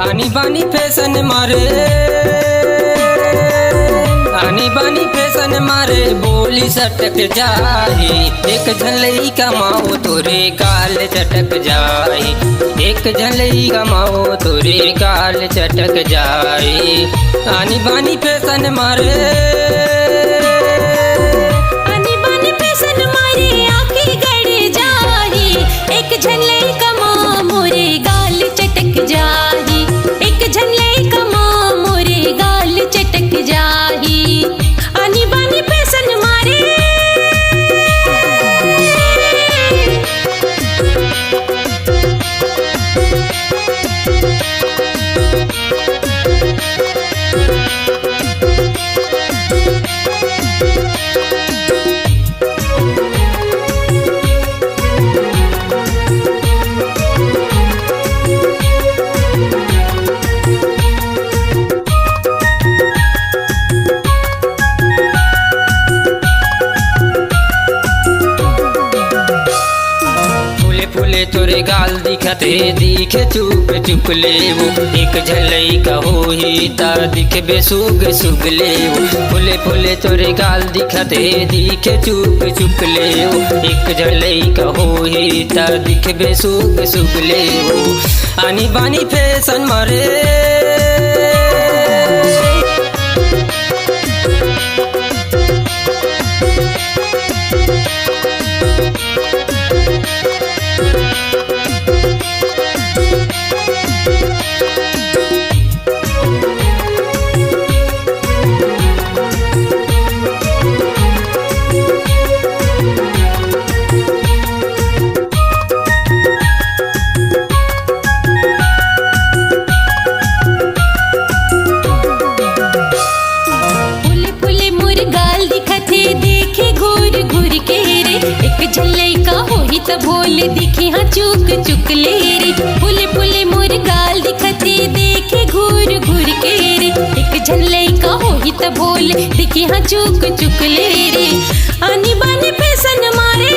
आनी बानी फैशन मारे, आनी बानी फैशन मारे, बोली सटक जाही। एक झलई कमाओ तोरे गाल चटक जाही, एक झलई कमाओ तोरे गाल चटक जाही। आनी बानी फैशन मारे, आनी बानी फैशन मारे, आके गड़ जाही। एक झलई कमाओ मोरे गाल चटक जाही, एक झलई कमाओ मोरे गाल चटक जाही। आनी बानी फैशन मारे, फूले तोरे गाल दिखते दिखे चुप चुप ले वो। एक झलई का हो ही ता दिखबे सुग सुग ले वो। फूले फूले तोरे गाल दिखते दिखे चुप चुप ले वो। एक झलई का हो ही ता दिखबे सुग सुग ले वो। आनी बानी फैशन मारे, झलई का होई त बोल दिखे हाँ चुक चुक ले रे। फुले फुले मोर गाल दिखते देखे घूर घूर के रे। एक झलई का होई त बोल दिखे हाँ चुक चुक ले रे। आनी बानी फैशन मारे,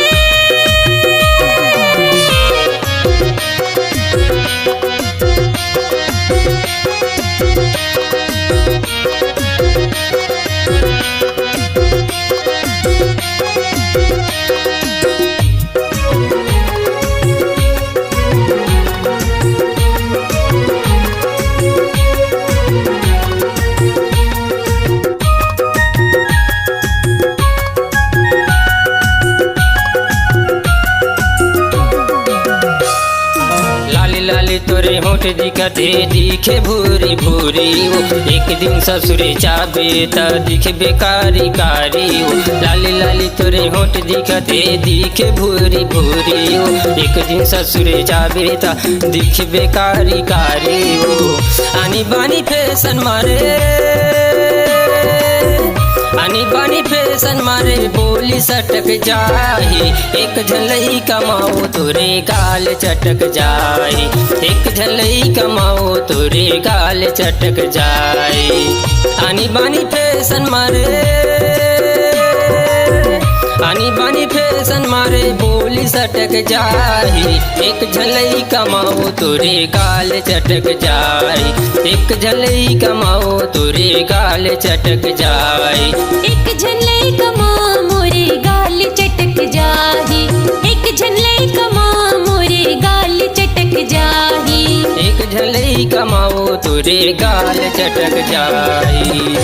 तोरे होठ दिखते दिखे भूरी भूरी वो। एक दिन ससुरे चाबे ता दिखे बेकारी कारी वो। लाली लाली तोरे होठ दिखते दिखे भूरी भूरी वो। एक दिन ससुरे चाबे ता दिखे बेकारी कारी वो। आनी बानी फैशन मारे, आनी बानी फैशन मारे, बोली सटक जाही। एक झलई कमाओ तोरे गाल चटक जाही, एक झलई कमाओ तोरे गाल चटक जाही। आनी बानी फैशन मारे, आनी बानी फैशन मारे, बोली सटक जाही। एक झलई कमाओ तोरे गाल चटक जाही, एक झलई कमाओ तोरे गाल चटक जाही। एक झलई कमाओ मोरे गाल चटक जाही, एक झलई कमाओ मोरे गाल चटक जाही। एक झलई कमाओ तोरे गाल चटक जाही।